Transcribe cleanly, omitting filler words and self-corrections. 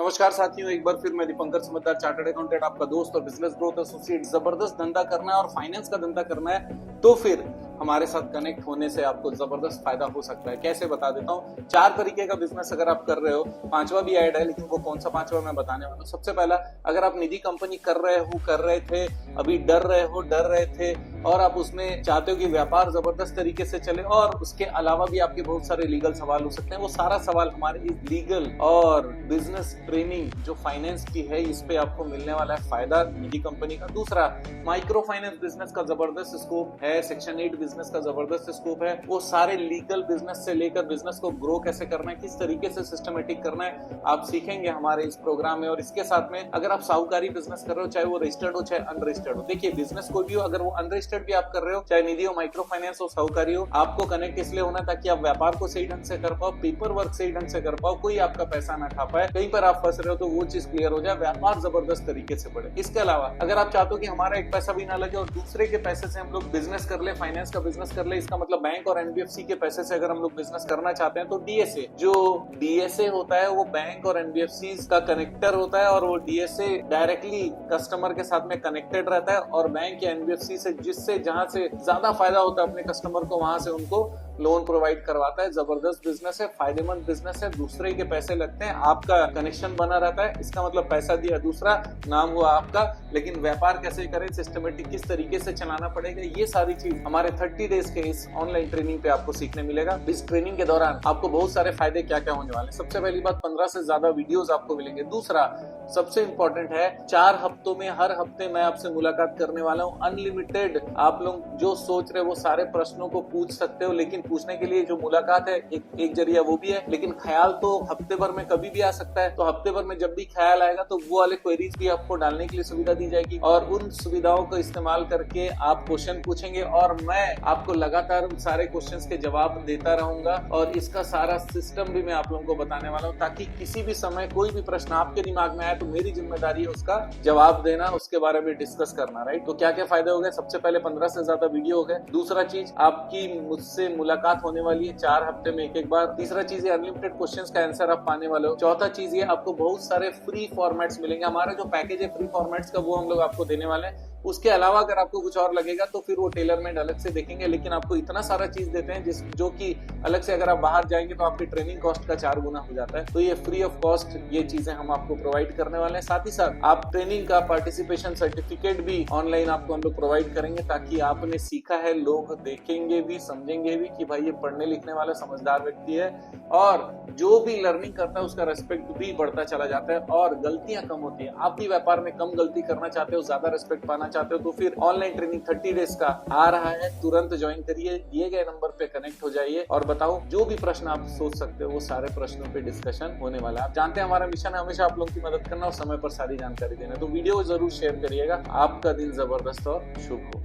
नमस्कार साथियों, एक बार फिर मैं दीपंकर समझदार चार्टर्ड अकाउंटेंट, आपका दोस्त और बिजनेस ग्रोथ एसोसिएट। जबरदस्त धंधा करना है और फाइनेंस का धंधा करना है तो फिर हमारे साथ कनेक्ट होने से आपको जबरदस्त फायदा हो सकता है। कैसे बता देता हूँ। 4 तरीके का बिजनेस अगर आप कर रहे हो, 5वां भी ऐड है, लेकिन वो कौन सा 5वां मैं बताने वाला हूँ। सबसे पहला, अगर आप निजी कंपनी कर रहे थे, अभी डर रहे थे और आप उसमें चाहते हो कि व्यापार जबरदस्त तरीके से चले और उसके अलावा भी आपके बहुत सारे लीगल सवाल हो सकते हैं, वो सारा सवाल हमारे इस लीगल और बिजनेस ट्रेनिंग जो फाइनेंस की है, इस पे आपको मिलने वाला है फायदा निजी कंपनी का। दूसरा, माइक्रो फाइनेंस बिजनेस का जबरदस्त स्कोप है, सेक्शन 8 बिजनेस का जबरदस्त स्कोप है। वो सारे लीगल बिजनेस से लेकर बिजनेस को ग्रो कैसे करना है, किस तरीके से सिस्टमेटिक करना है, आप सीखेंगे हमारे इस प्रोग्राम में। और इसके साथ में अगर आप साहूकारी बिजनेस कर रहे हो, चाहे वो रजिस्टर्ड हो चाहे अनरजिस्टर्ड हो, देखिए बिजनेस कोई भी हो, अगर वो अनरजिस्टर्ड भी आप कर रहे हो, चाहे निधि हो, माइक्रो फाइनेंस हो, साहूकारी हो, आपको कनेक्ट इसलिए होना ताकि आप व्यापार को सही ढंग से कर पाओ, पेपर वर्क सही ढंग से कर पाओ, कोई आपका पैसा ना खा पाए, कहीं पर आप फंस रहे हो तो वो चीज क्लियर हो जाए, व्यापार जबरदस्त तरीके से बढ़े। इसके अलावा अगर आप चाहते हो कि हमारा एक पैसा भी ना लगे और दूसरे के पैसे से हम लोग बिजनेस कर ले, फाइनेंस का बिजनेस कर ले, इसका मतलब बैंक और एनबीएफसी के पैसे से अगर हम लोग बिजनेस करना चाहते हैं तो डीएसए, जो डीएसए होता है वो बैंक और एनबीएफसी का कनेक्टर होता है और वो डीएसए डायरेक्टली कस्टमर के साथ में कनेक्टेड रहता है और बैंक या एनबीएफसी से जिससे जहां से ज्यादा फायदा होता है अपने कस्टमर को, वहां से उनको लोन प्रोवाइड करवाता है। जबरदस्त बिजनेस है, फायदेमंद बिजनेस है, दूसरे के पैसे लगते हैं, आपका कनेक्शन बना रहता है, इसका मतलब पैसा दिया दूसरा, नाम हुआ आपका। लेकिन व्यापार कैसे करें, सिस्टमेटिक किस तरीके से चलाना पड़ेगा, ये सारी चीज हमारे 30 डेज के इस ऑनलाइन ट्रेनिंग पे आपको सीखने मिलेगा। इस ट्रेनिंग के दौरान आपको बहुत सारे फायदे क्या क्या होने वाले। सबसे पहली बात, 15 से ज्यादा वीडियोस आपको मिलेंगे। दूसरा, सबसे इंपॉर्टेंट है, 4 हफ्तों में हर हफ्ते मैं आपसे मुलाकात करने वाला हूँ। अनलिमिटेड आप लोग जो सोच रहे हो वो सारे प्रश्नों को पूछ सकते हो, लेकिन पूछने के लिए जो मुलाकात है एक जरिया वो भी है, लेकिन ख्याल तो हफ्ते भर में कभी भी आ सकता है। तो हफ्ते भर में जब भी ख्याल आएगा तो वो वाले क्वेरीज भी आपको डालने के लिए सुविधा दी जाएगी और उन सुविधाओं को इस्तेमाल करके आप क्वेश्चन पूछेंगे और मैं आपको लगातार उन सारे क्वेश्चंस के जवाब देता रहूंगा और इसका सारा सिस्टम भी मैं आप लोगों को बताने वाला हूँ, ताकि किसी भी समय कोई भी प्रश्न आपके दिमाग में आए तो मेरी जिम्मेदारी है उसका जवाब देना, उसके बारे में डिस्कस करना। राइट, तो क्या क्या फायदे हो गए। सबसे पहले 15 से ज्यादा वीडियो हो गए। दूसरा चीज, आपकी मुझसे मुलाकात होने वाली है 4 हफ्ते में एक बार। तीसरा चीज, ये अनलिमिटेड क्वेश्चंस का आंसर आप पाने वाले हो। चौथा चीज, ये आपको बहुत सारे फ्री फॉर्मेट्स मिलेंगे। हमारा जो पैकेज है फ्री फॉर्मेट्स का, वो हम लोग आपको देने वाले हैं। उसके अलावा अगर आपको कुछ और लगेगा तो फिर वो टेलर मेड अलग से देखेंगे, लेकिन आपको इतना सारा चीज देते हैं जो कि अलग से अगर आप बाहर जाएंगे तो आपकी ट्रेनिंग कॉस्ट का 4 गुना हो जाता है। तो ये फ्री ऑफ कॉस्ट ये चीजें हम आपको प्रोवाइड करने वाले हैं। साथ ही साथ आप ट्रेनिंग का पार्टिसिपेशन सर्टिफिकेट भी ऑनलाइन आपको हम लोग प्रोवाइड करेंगे, ताकि आपने सीखा है, लोग देखेंगे भी, समझेंगे भी कि भाई ये पढ़ने लिखने वाला समझदार व्यक्ति है और जो भी लर्निंग करता है उसका रेस्पेक्ट भी बढ़ता चला जाता है और गलतियां कम होती है। आप भी व्यापार में कम गलती करना चाहते हो, ज्यादा रेस्पेक्ट पाना चाहते हो, तो फिर ऑनलाइन ट्रेनिंग 30 डेज का आ रहा है, तुरंत ज्वाइन करिए, दिए गए नंबर पे कनेक्ट हो जाइए और बताओ जो भी प्रश्न आप सोच सकते हो वो सारे प्रश्नों पे डिस्कशन होने वाला है। आप जानते हैं हमारा मिशन है हमेशा आप लोगों की मदद करना और समय पर सारी जानकारी देना, तो वीडियो जरूर शेयर करिएगा। आपका दिन जबरदस्त और शुभ हो।